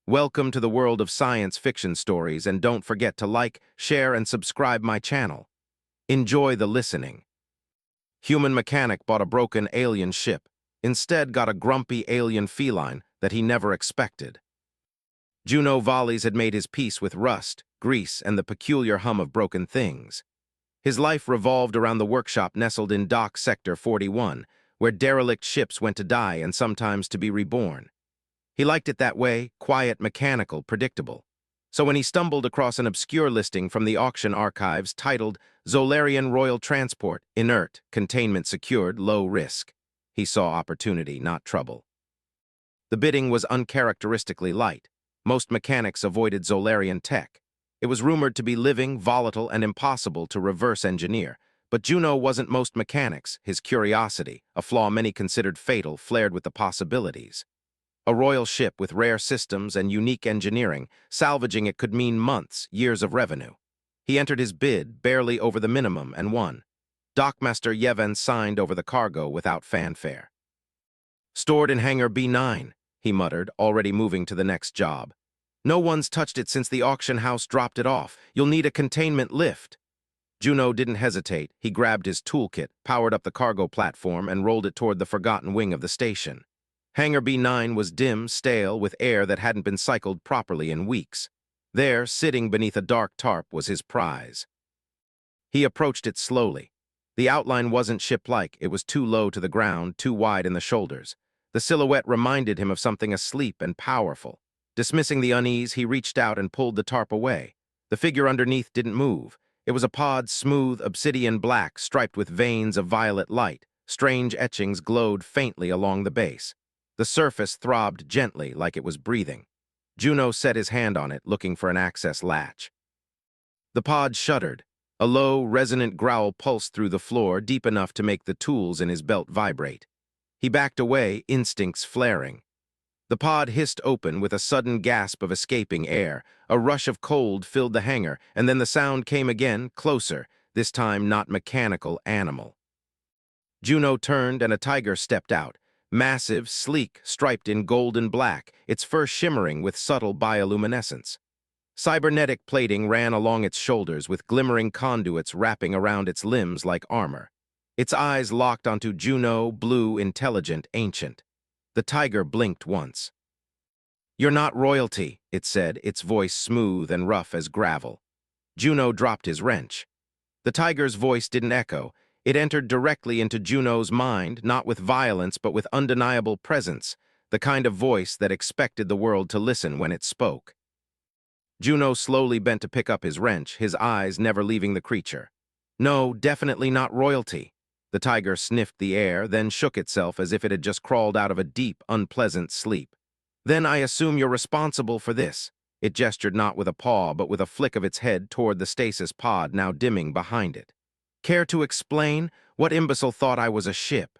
Welcome to the world of science fiction stories, and don't forget to like, share, and subscribe my channel. Enjoy the listening. Human mechanic bought a broken alien ship, instead got a grumpy alien feline that he never expected. Juno Volleys had made his peace with rust, grease, and the peculiar hum of broken things. His life revolved around the workshop nestled in Dock Sector 41, where derelict ships went to die and sometimes to be reborn. He liked it that way, quiet, mechanical, predictable. So when he stumbled across an obscure listing from the auction archives titled Zolarian Royal Transport, inert, containment secured, low risk, he saw opportunity, not trouble. The bidding was uncharacteristically light. Most mechanics avoided Zolarian tech. It was rumored to be living, volatile, and impossible to reverse engineer. But Juno wasn't most mechanics. His curiosity, a flaw many considered fatal, flared with the possibilities. A royal ship with rare systems and unique engineering, salvaging it could mean months, years of revenue. He entered his bid, barely over the minimum, and won. Dockmaster Yevon signed over the cargo without fanfare. "Stored in hangar B9, he muttered, already moving to the next job. "No one's touched it since the auction house dropped it off. You'll need a containment lift." Juno didn't hesitate. He grabbed his toolkit, powered up the cargo platform, and rolled it toward the forgotten wing of the station. Hangar B9 was dim, stale, with air that hadn't been cycled properly in weeks. There, sitting beneath a dark tarp, was his prize. He approached it slowly. The outline wasn't ship-like. It was too low to the ground, too wide in the shoulders. The silhouette reminded him of something asleep and powerful. Dismissing the unease, he reached out and pulled the tarp away. The figure underneath didn't move. It was a pod, smooth, obsidian black, striped with veins of violet light. Strange etchings glowed faintly along the base. The surface throbbed gently, like it was breathing. Juno set his hand on it, looking for an access latch. The pod shuddered. A low, resonant growl pulsed through the floor, deep enough to make the tools in his belt vibrate. He backed away, instincts flaring. The pod hissed open with a sudden gasp of escaping air. A rush of cold filled the hangar, and then the sound came again, closer, this time not mechanical, animal. Juno turned, and a tiger stepped out. Massive, sleek, striped in gold and black, its fur shimmering with subtle bioluminescence. Cybernetic plating ran along its shoulders with glimmering conduits wrapping around its limbs like armor. Its eyes locked onto Juno, blue, intelligent, ancient. The tiger blinked once. "You're not royalty," it said, its voice smooth and rough as gravel. Juno dropped his wrench. The tiger's voice didn't echo. It entered directly into Juno's mind, not with violence but with undeniable presence, the kind of voice that expected the world to listen when it spoke. Juno slowly bent to pick up his wrench, his eyes never leaving the creature. "No, definitely not royalty." The tiger sniffed the air, then shook itself as if it had just crawled out of a deep, unpleasant sleep. "Then I assume you're responsible for this." It gestured not with a paw but with a flick of its head toward the stasis pod now dimming behind it. "Care to explain? What imbecile thought I was a ship?"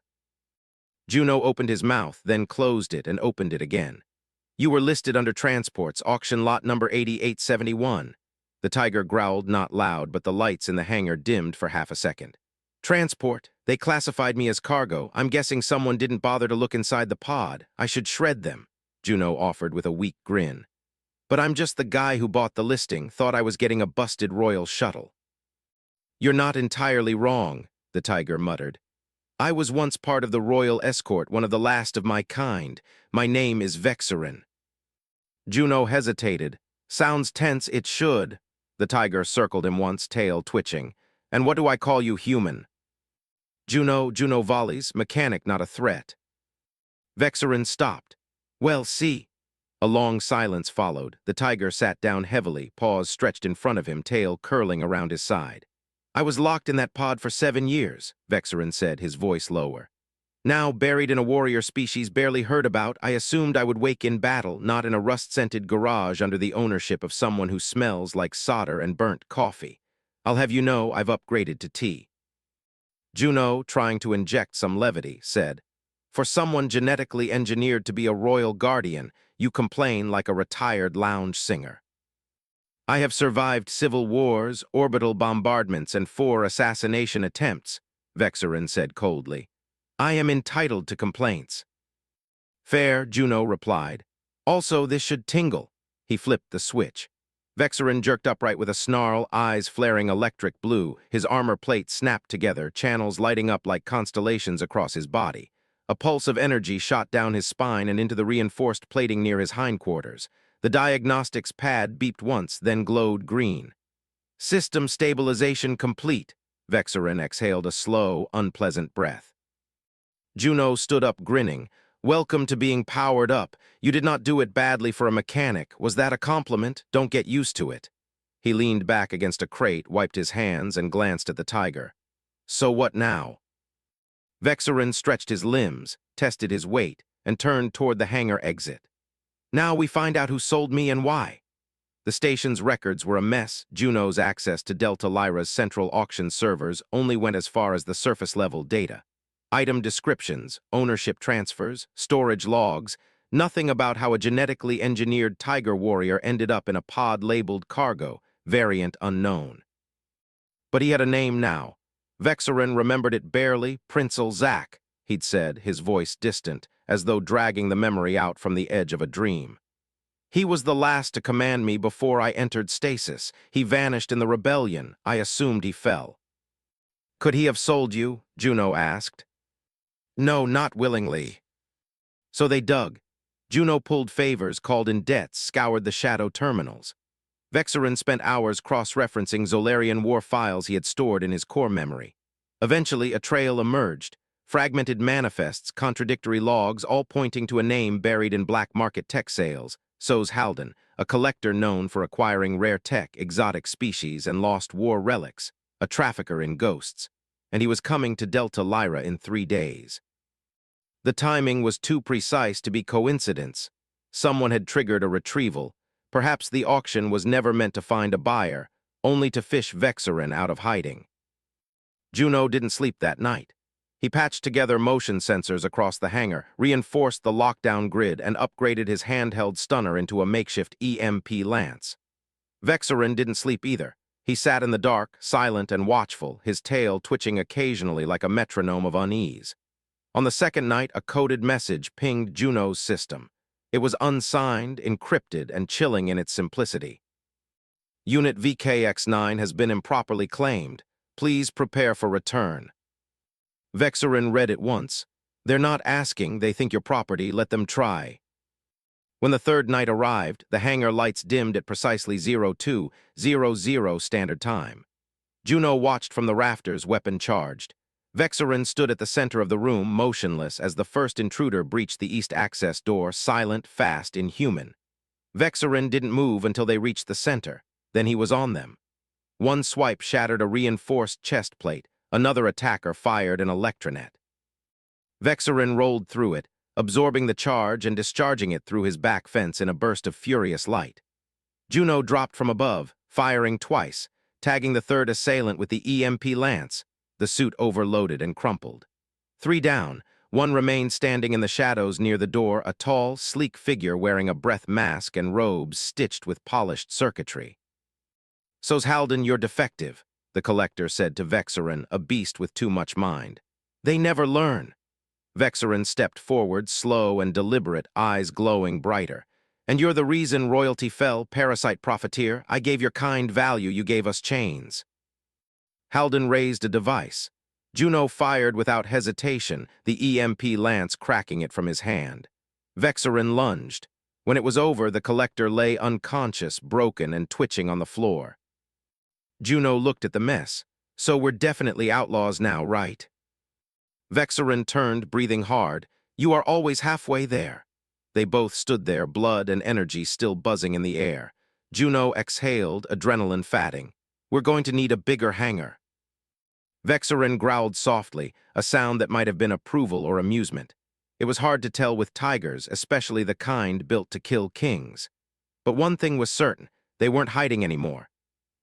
Juno opened his mouth, then closed it and opened it again. "You were listed under transports, auction lot number 8871. The tiger growled, not loud, but the lights in the hangar dimmed for half a second. "Transport. They classified me as cargo. I'm guessing someone didn't bother to look inside the pod. I should shred them," Juno offered with a weak grin. "But I'm just the guy who bought the listing, thought I was getting a busted royal shuttle." "You're not entirely wrong," the tiger muttered. "I was once part of the royal escort, one of the last of my kind. My name is Vexerin." Juno hesitated. "Sounds tense, it should." The tiger circled him once, tail twitching. "And what do I call you, human?" Juno Volleys, mechanic, not a threat." Vexerin stopped. "Well, see." A long silence followed. The tiger sat down heavily, paws stretched in front of him, tail curling around his side. "I was locked in that pod for 7 years, Vexerin said, his voice lower. "Now, buried in a warrior species barely heard about, I assumed I would wake in battle, not in a rust-scented garage under the ownership of someone who smells like solder and burnt coffee. I'll have you know I've upgraded to tea." Juno, trying to inject some levity, said, "For someone genetically engineered to be a royal guardian, you complain like a retired lounge singer." "I have survived civil wars, orbital bombardments, and 4 assassination attempts," Vexerin said coldly. "I am entitled to complaints." "Fair," Juno replied. "Also, this should tingle. He flipped the switch. Vexarin jerked upright with a snarl, eyes flaring electric blue. His armor plate snapped together, channels lighting up like constellations across his body. A pulse of energy shot down his spine and into the reinforced plating near his hindquarters. The diagnostics pad beeped once, then glowed green. System stabilization complete. Vexarin exhaled a slow, unpleasant breath. Juno stood up grinning. Welcome to being powered up. You did not do it badly for a mechanic. Was that a compliment? Don't get used to it. He leaned back against a crate, wiped his hands, and glanced at the tiger. So what now? Vexarin stretched his limbs, tested his weight, and turned toward the hangar exit. Now we find out who sold me and why. The station's records were a mess. Juno's access to Delta Lyra's central auction servers only went as far as the surface-level data. Item descriptions, ownership transfers, storage logs, nothing about how a genetically engineered tiger warrior ended up in a pod labeled cargo, variant unknown. But he had a name now. Vexarin remembered it barely. Prinzel Zack, he'd said, his voice distant, as though dragging the memory out from the edge of a dream. He was the last to command me before I entered stasis. He vanished in the rebellion. I assumed he fell. Could he have sold you? Juno asked. No, not willingly. So they dug. Juno pulled favors, called in debts, scoured the shadow terminals. Vexarin spent hours cross-referencing Zolarian war files he had stored in his core memory. Eventually, a trail emerged. Fragmented manifests, contradictory logs, all pointing to a name buried in black market tech sales. So's Halden, a collector known for acquiring rare tech, exotic species, and lost war relics, a trafficker in ghosts. And he was coming to Delta Lyra in 3 days. The timing was too precise to be coincidence. Someone had triggered a retrieval. Perhaps the auction was never meant to find a buyer, only to fish Vexarin out of hiding. Juno didn't sleep that night. He patched together motion sensors across the hangar, reinforced the lockdown grid, and upgraded his handheld stunner into a makeshift EMP lance. Vexarin didn't sleep either. He sat in the dark, silent and watchful, his tail twitching occasionally like a metronome of unease. On the second night, a coded message pinged Juno's system. It was unsigned, encrypted, and chilling in its simplicity. Unit VKX-9 has been improperly claimed. Please prepare for return. Vexarin read it once. They're not asking, they think you're property, let them try. When the third night arrived, the hangar lights dimmed at precisely 02:00 standard time. Juno watched from the rafters, weapon charged. Vexarin stood at the center of the room, motionless, as the first intruder breached the east access door, silent, fast, inhuman. Vexarin didn't move until they reached the center. Then he was on them. One swipe shattered a reinforced chest plate. Another attacker fired an electronet. Vexarin rolled through it, absorbing the charge and discharging it through his back fence in a burst of furious light. Juno dropped from above, firing twice, tagging the third assailant with the EMP lance. The suit overloaded and crumpled. 3 down. One remained standing in the shadows near the door, a tall, sleek figure wearing a breath mask and robes stitched with polished circuitry. So's Halden, you're defective, the collector said to Vexarin, a beast with too much mind. They never learn. Vexarin stepped forward, slow and deliberate, eyes glowing brighter. And you're the reason royalty fell, parasite profiteer. I gave your kind value, you gave us chains. Halden raised a device. Juno fired without hesitation, the EMP lance cracking it from his hand. Vexarin lunged. When it was over, the collector lay unconscious, broken and twitching on the floor. Juno looked at the mess. So we're definitely outlaws now, right? Vexarin turned, breathing hard. You are always halfway there. They both stood there, blood and energy still buzzing in the air. Juno exhaled, adrenaline fatting. We're going to need a bigger hangar. Vexarin growled softly, a sound that might have been approval or amusement. It was hard to tell with tigers, especially the kind built to kill kings. But one thing was certain, they weren't hiding anymore.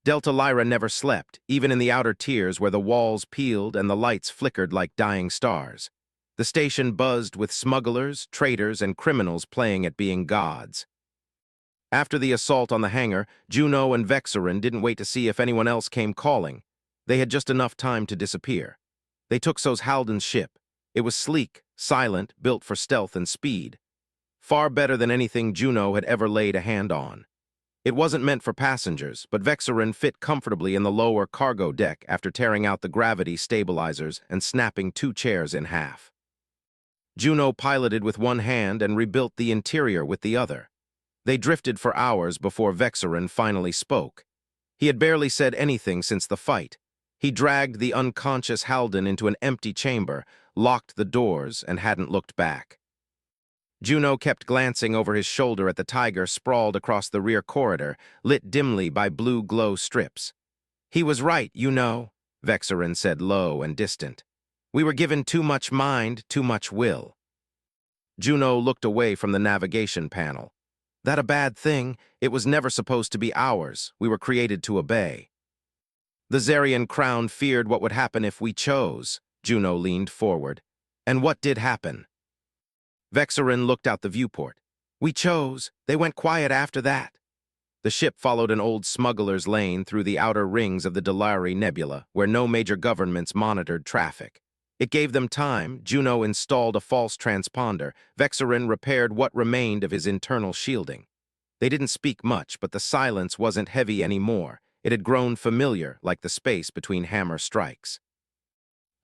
Delta Lyra never slept, even in the outer tiers where the walls peeled and the lights flickered like dying stars. The station buzzed with smugglers, traitors, and criminals playing at being gods. After the assault on the hangar, Juno and Vexarin didn't wait to see if anyone else came calling. They had just enough time to disappear. They took So's Halden's ship. It was sleek, silent, built for stealth and speed. Far better than anything Juno had ever laid a hand on. It wasn't meant for passengers, but Vexarin fit comfortably in the lower cargo deck after tearing out the gravity stabilizers and snapping 2 chairs in half. Juno piloted with one hand and rebuilt the interior with the other. They drifted for hours before Vexarin finally spoke. He had barely said anything since the fight. He dragged the unconscious Halden into an empty chamber, locked the doors, and hadn't looked back. Juno kept glancing over his shoulder at the tiger sprawled across the rear corridor, lit dimly by blue glow strips. "He was right, you know," Vexarin said low and distant. "We were given too much mind, too much will." Juno looked away from the navigation panel. "That a bad thing? It was never supposed to be ours. We were created to obey." "The Zarian crown feared what would happen if we chose," Juno leaned forward. "And what did happen?" Vexarin looked out the viewport. "We chose. They went quiet after that." The ship followed an old smuggler's lane through the outer rings of the Delari Nebula, where no major governments monitored traffic. It gave them time. Juno installed a false transponder. Vexarin repaired what remained of his internal shielding. They didn't speak much, but the silence wasn't heavy anymore. It had grown familiar, like the space between hammer strikes.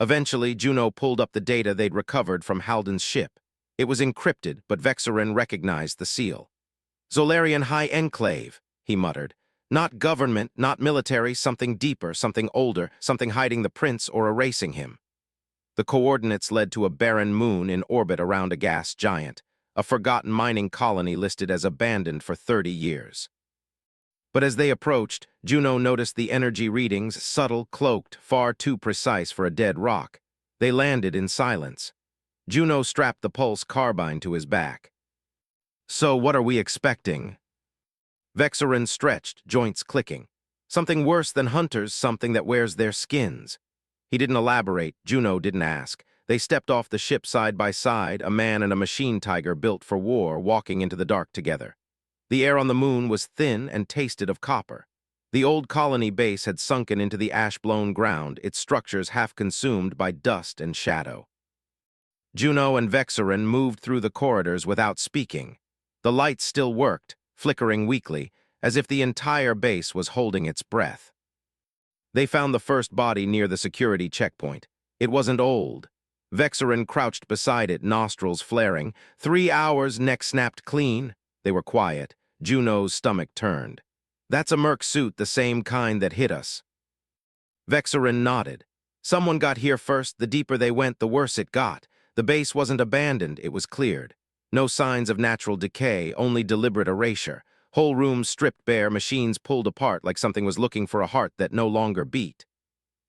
Eventually, Juno pulled up the data they'd recovered from Halden's ship. It was encrypted, but Vexarin recognized the seal. "Zolarian High Enclave," he muttered. "Not government, not military, something deeper, something older, something hiding the prince or erasing him." The coordinates led to a barren moon in orbit around a gas giant, a forgotten mining colony listed as abandoned for 30 years. But as they approached, Juno noticed the energy readings, subtle, cloaked, far too precise for a dead rock. They landed in silence. Juno strapped the pulse carbine to his back. "So what are we expecting?" Vexarin stretched, joints clicking. "Something worse than hunters, something that wears their skins." He didn't elaborate. Juno didn't ask. They stepped off the ship side by side, a man and a machine tiger built for war, walking into the dark together. The air on the moon was thin and tasted of copper. The old colony base had sunken into the ash-blown ground, its structures half consumed by dust and shadow. Juno and Vexarin moved through the corridors without speaking. The lights still worked, flickering weakly, as if the entire base was holding its breath. They found the first body near the security checkpoint. It wasn't old. Vexarin crouched beside it, nostrils flaring. 3 hours, neck snapped clean. They were quiet. Juno's stomach turned. "That's a Merc suit, the same kind that hit us." Vexarin nodded. "Someone got here first. The deeper they went, the worse it got. The base wasn't abandoned, it was cleared. No signs of natural decay, only deliberate erasure. Whole rooms stripped bare, machines pulled apart like something was looking for a heart that no longer beat."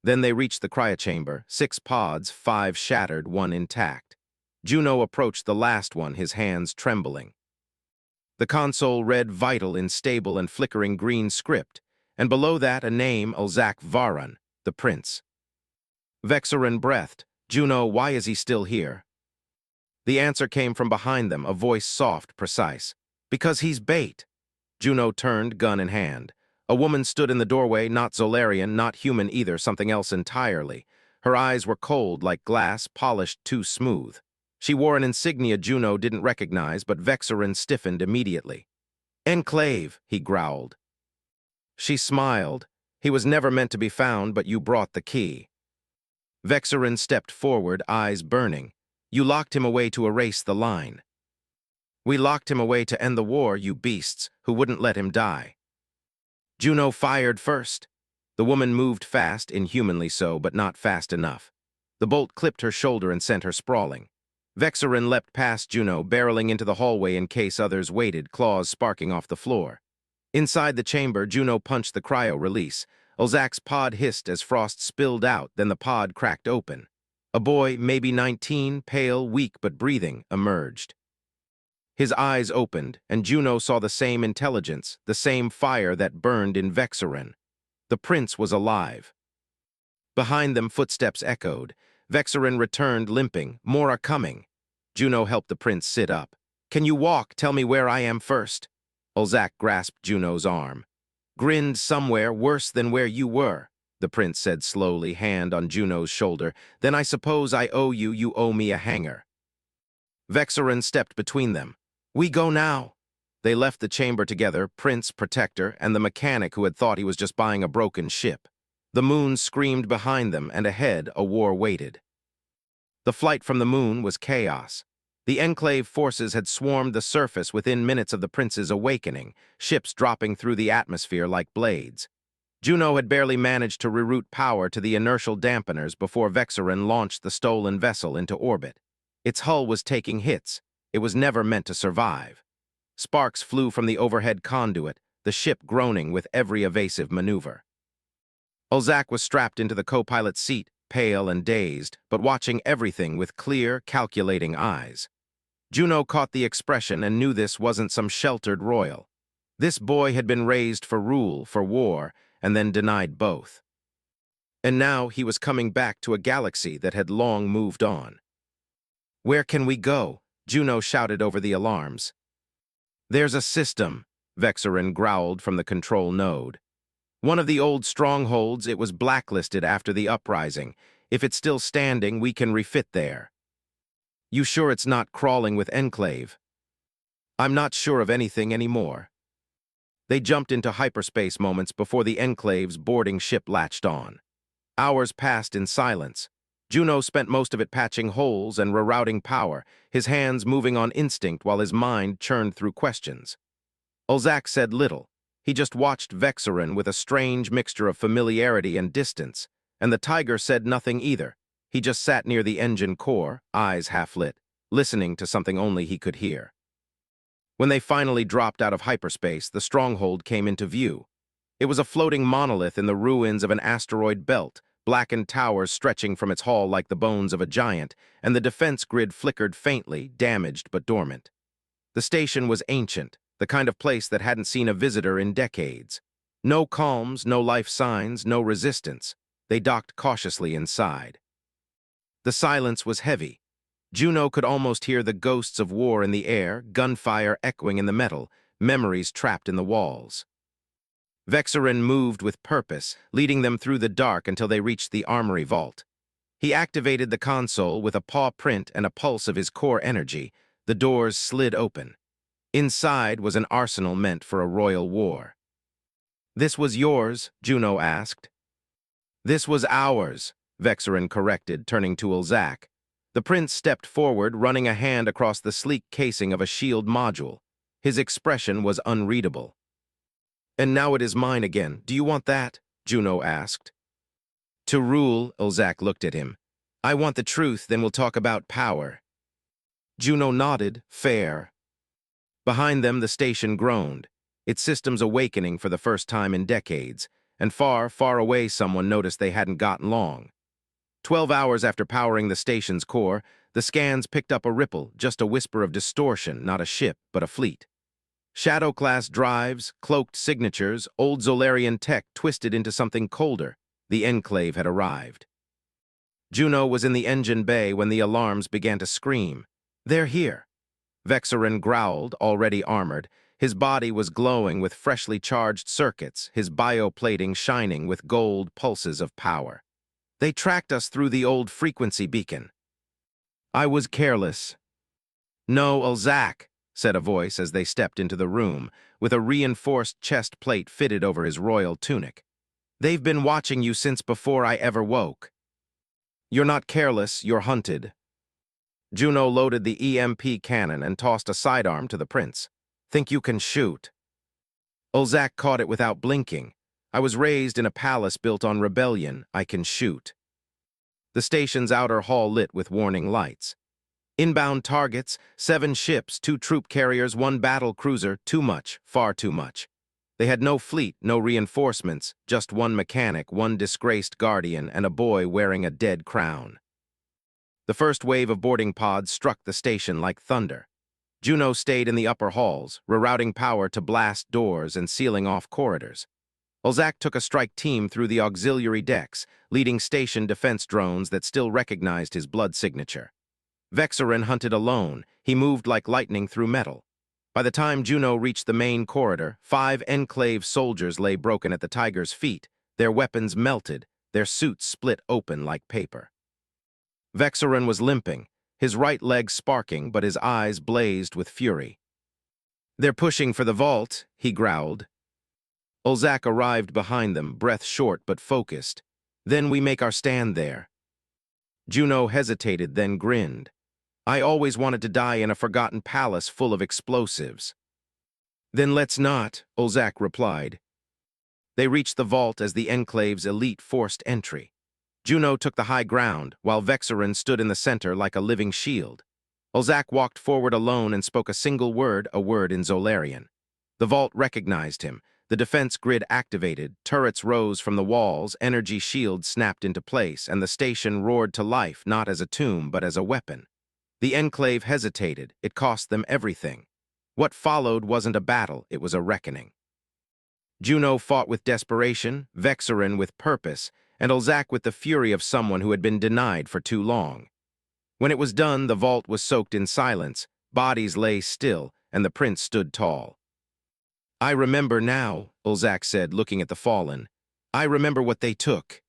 Then they reached the cryochamber, 6 pods, 5 shattered, 1 intact. Juno approached the last one, his hands trembling. The console read vital in stable and flickering green script, and below that a name, Ulzak Varan, the prince. Vexarin breathed. "Juno, why is he still here?" The answer came from behind them, a voice soft, precise. "Because he's bait." Juno turned, gun in hand. A woman stood in the doorway, not Zolarian, not human either, something else entirely. Her eyes were cold, like glass, polished too smooth. She wore an insignia Juno didn't recognize, but Vexarin stiffened immediately. "Enclave," he growled. She smiled. "He was never meant to be found, but you brought the key." Vexarin stepped forward, eyes burning. "You locked him away to erase the line." "We locked him away to end the war, you beasts, who wouldn't let him die." Juno fired first. The woman moved fast, inhumanly so, but not fast enough. The bolt clipped her shoulder and sent her sprawling. Vexarin leapt past Juno, barreling into the hallway in case others waited, claws sparking off the floor. Inside the chamber, Juno punched the cryo release. Ulzak's pod hissed as frost spilled out, then the pod cracked open. A boy, maybe 19, pale, weak but breathing, emerged. His eyes opened, and Juno saw the same intelligence, the same fire that burned in Vexarin. The prince was alive. Behind them, footsteps echoed. Vexarin returned, limping. "More are coming." Juno helped the prince sit up. "Can you walk? Tell me where I am first." Ulzak grasped Juno's arm. "Grinned somewhere worse than where you were," the prince said slowly, hand on Juno's shoulder. "Then I suppose I owe you, you owe me a hanger." Vexarin stepped between them. "We go now." They left the chamber together, Prince, Protector, and the mechanic who had thought he was just buying a broken ship. The moon screamed behind them, and ahead a war waited. The flight from the moon was chaos. The Enclave forces had swarmed the surface within minutes of the prince's awakening, ships dropping through the atmosphere like blades. Juno had barely managed to reroute power to the inertial dampeners before Vexarin launched the stolen vessel into orbit. Its hull was taking hits. It was never meant to survive. Sparks flew from the overhead conduit, the ship groaning with every evasive maneuver. Ulzak was strapped into the co-pilot's seat, pale and dazed, but watching everything with clear, calculating eyes. Juno caught the expression and knew this wasn't some sheltered royal. This boy had been raised for rule, for war, and then denied both. And now he was coming back to a galaxy that had long moved on. "Where can we go?" Juno shouted over the alarms. "There's a system," Vexarin growled from the control node. "One of the old strongholds. It was blacklisted after the uprising. If it's still standing, we can refit there." "You sure it's not crawling with Enclave?" "I'm not sure of anything anymore." They jumped into hyperspace moments before the Enclave's boarding ship latched on. Hours passed in silence. Juno spent most of it patching holes and rerouting power, his hands moving on instinct while his mind churned through questions. Ulzak said little. He just watched Vexarin with a strange mixture of familiarity and distance, and the tiger said nothing either. He just sat near the engine core, eyes half-lit, listening to something only he could hear. When they finally dropped out of hyperspace, the stronghold came into view. It was a floating monolith in the ruins of an asteroid belt, blackened towers stretching from its hull like the bones of a giant, and the defense grid flickered faintly, damaged but dormant. The station was ancient, the kind of place that hadn't seen a visitor in decades. No comms, no life signs, no resistance. They docked cautiously inside. The silence was heavy. Juno could almost hear the ghosts of war in the air, gunfire echoing in the metal, memories trapped in the walls. Vexarin moved with purpose, leading them through the dark until they reached the armory vault. He activated the console with a paw print and a pulse of his core energy. The doors slid open. Inside was an arsenal meant for a royal war. "This was yours?" Juno asked. "This was ours," Vexarin corrected, turning to Ulzak. The prince stepped forward, running a hand across the sleek casing of a shield module. His expression was unreadable. "And now it is mine again. Do you want that?" Juno asked. "To rule," Ulzak looked at him. "I want the truth, then we'll talk about power." Juno nodded, fair. Behind them, the station groaned, its systems awakening for the first time in decades, and far, far away someone noticed they hadn't gotten long. 12 hours after powering the station's core, the scans picked up a ripple, just a whisper of distortion, not a ship, but a fleet. Shadow-class drives, cloaked signatures, old Zolarian tech twisted into something colder. The Enclave had arrived. Juno was in the engine bay when the alarms began to scream. "They're here." Vexarin growled, already armored. His body was glowing with freshly charged circuits, his bioplating shining with gold pulses of power. "They tracked us through the old frequency beacon." "I was careless." "No, Ulzak," said a voice as they stepped into the room, with a reinforced chest plate fitted over his royal tunic. "They've been watching you since before I ever woke." "You're not careless, you're hunted." Juno loaded the EMP cannon and tossed a sidearm to the prince. "Think you can shoot?" Ulzak caught it without blinking. "I was raised in a palace built on rebellion. I can shoot." The station's outer hall lit with warning lights. Inbound targets, 7 ships, 2 troop carriers, 1 battle cruiser, too much, far too much. They had no fleet, no reinforcements, just 1 mechanic, 1 disgraced guardian, and a boy wearing a dead crown. The first wave of boarding pods struck the station like thunder. Juno stayed in the upper halls, rerouting power to blast doors and sealing off corridors. Ulzak took a strike team through the auxiliary decks, leading station defense drones that still recognized his blood signature. Vexarin hunted alone. He moved like lightning through metal. By the time Juno reached the main corridor, 5 Enclave soldiers lay broken at the tiger's feet, their weapons melted, their suits split open like paper. Vexarin was limping, his right leg sparking, but his eyes blazed with fury. "They're pushing for the vault," he growled. Olzak arrived behind them, breath short but focused. "Then we make our stand there." Juno hesitated, then grinned. "I always wanted to die in a forgotten palace full of explosives." "Then let's not," Olzak replied. They reached the vault as the Enclave's elite forced entry. Juno took the high ground, while Vexarin stood in the center like a living shield. Olzak walked forward alone and spoke a single word, a word in Zolarian. The vault recognized him. The defense grid activated, turrets rose from the walls, energy shields snapped into place, and the station roared to life, not as a tomb, but as a weapon. The Enclave hesitated. It cost them everything. What followed wasn't a battle, it was a reckoning. Juno fought with desperation, Vexarin with purpose, and Olzak with the fury of someone who had been denied for too long. When it was done, the vault was soaked in silence, bodies lay still, and the prince stood tall. "I remember now," Olzak said, looking at the fallen. "I remember what they took."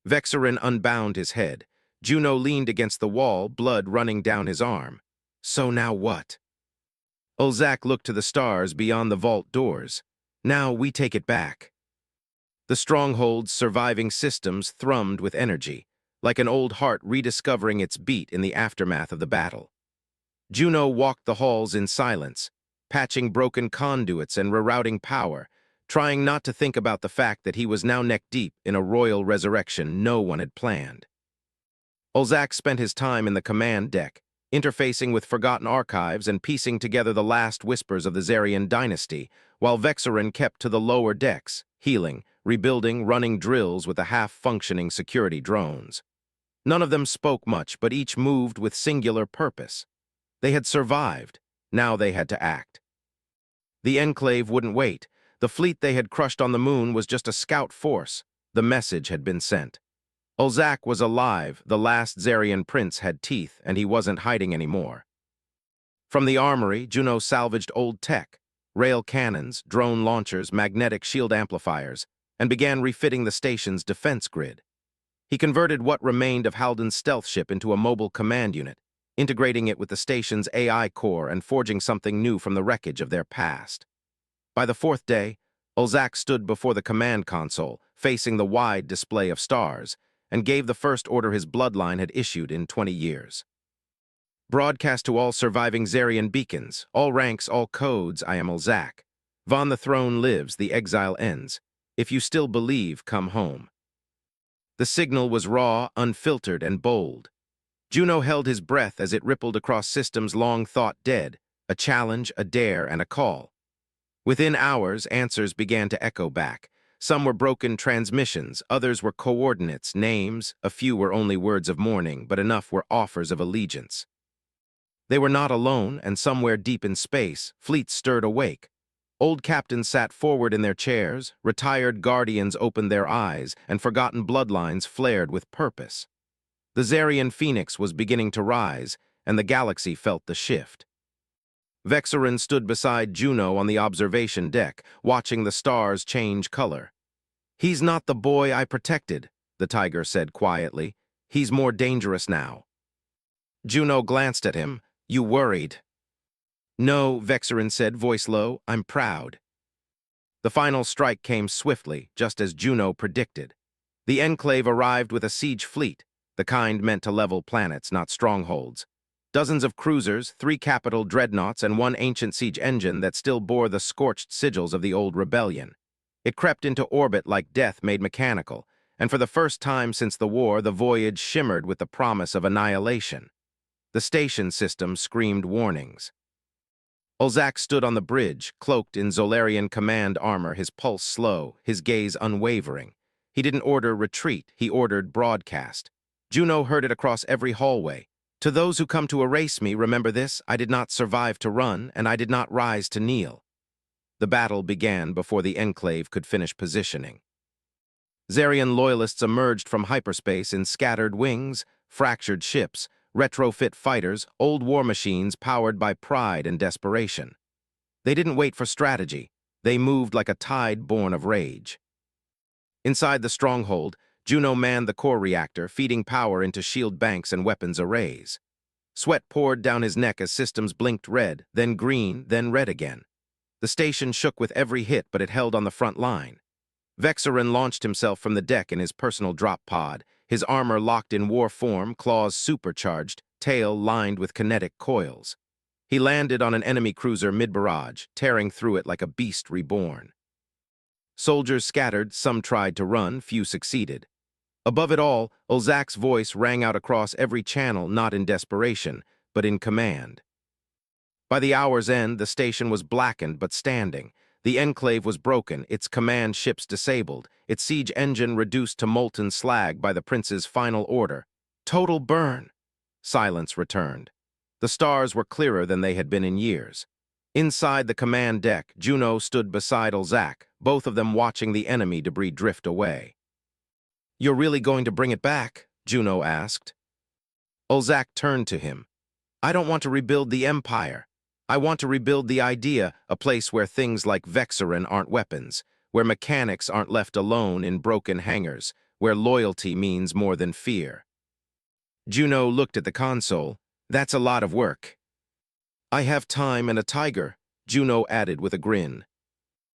Vexarin unbound his head. Juno leaned against the wall, blood running down his arm. "So now what?" Olzak looked to the stars beyond the vault doors. "Now we take it back." The stronghold's surviving systems thrummed with energy, like an old heart rediscovering its beat in the aftermath of the battle. Juno walked the halls in silence, patching broken conduits and rerouting power, trying not to think about the fact that he was now neck-deep in a royal resurrection no one had planned. Olzak spent his time in the command deck, interfacing with forgotten archives and piecing together the last whispers of the Zarian dynasty, while Vexarin kept to the lower decks, healing, rebuilding, running drills with the half-functioning security drones. None of them spoke much, but each moved with singular purpose. They had survived. Now they had to act. The Enclave wouldn't wait. The fleet they had crushed on the moon was just a scout force. The message had been sent. Olzak was alive, the last Zarian prince had teeth, and he wasn't hiding anymore. From the armory, Juno salvaged old tech, rail cannons, drone launchers, magnetic shield amplifiers, and began refitting the station's defense grid. He converted what remained of Halden's stealth ship into a mobile command unit, integrating it with the station's AI core and forging something new from the wreckage of their past. By the fourth day, Olzak stood before the command console, facing the wide display of stars, and gave the first order his bloodline had issued in 20 years. "Broadcast to all surviving Zarian beacons, all ranks, all codes, I am Olzak. Von the throne lives, the exile ends. If you still believe, come home." The signal was raw, unfiltered, and bold. Juno held his breath as it rippled across systems long thought dead, a challenge, a dare, and a call. Within hours, answers began to echo back. Some were broken transmissions, others were coordinates, names, a few were only words of mourning, but enough were offers of allegiance. They were not alone, and somewhere deep in space, fleets stirred awake. Old captains sat forward in their chairs, retired guardians opened their eyes, and forgotten bloodlines flared with purpose. The Zarian phoenix was beginning to rise, and the galaxy felt the shift. Vexarin stood beside Juno on the observation deck, watching the stars change color. "He's not the boy I protected," the tiger said quietly. "He's more dangerous now." Juno glanced at him. "You worried?" "No," Vexarin said, voice low. "I'm proud." The final strike came swiftly, just as Juno predicted. The Enclave arrived with a siege fleet, the kind meant to level planets, not strongholds. Dozens of cruisers, 3 capital dreadnoughts, and 1 ancient siege engine that still bore the scorched sigils of the old rebellion. It crept into orbit like death made mechanical, and for the first time since the war, the voyage shimmered with the promise of annihilation. The station system screamed warnings. Olzak stood on the bridge, cloaked in Zolarian command armor, his pulse slow, his gaze unwavering. He didn't order retreat, he ordered broadcast. Juno heard it across every hallway. "To those who come to erase me, remember this, I did not survive to run, and I did not rise to kneel." The battle began before the Enclave could finish positioning. Zarian loyalists emerged from hyperspace in scattered wings, fractured ships, retrofit fighters, old war machines powered by pride and desperation. They didn't wait for strategy. They moved like a tide born of rage. Inside the stronghold, Juno manned the core reactor, feeding power into shield banks and weapons arrays. Sweat poured down his neck as systems blinked red, then green, then red again. The station shook with every hit, but it held on the front line. Vexarin launched himself from the deck in his personal drop pod, his armor locked in war form, claws supercharged, tail lined with kinetic coils. He landed on an enemy cruiser mid-barrage, tearing through it like a beast reborn. Soldiers scattered, some tried to run, few succeeded. Above it all, Ulzac's voice rang out across every channel, not in desperation, but in command. By the hour's end, the station was blackened but standing. The enclave was broken, its command ships disabled, its siege engine reduced to molten slag by the prince's final order. Total burn! Silence returned. The stars were clearer than they had been in years. Inside the command deck, Juno stood beside Ulzac, both of them watching the enemy debris drift away. "You're really going to bring it back?" Juno asked. Ulzac turned to him. "I don't want to rebuild the Empire. I want to rebuild the idea, a place where things like Vexarin aren't weapons, where mechanics aren't left alone in broken hangars, where loyalty means more than fear." Juno looked at the console. "That's a lot of work." "I have time and a tiger," Juno added with a grin.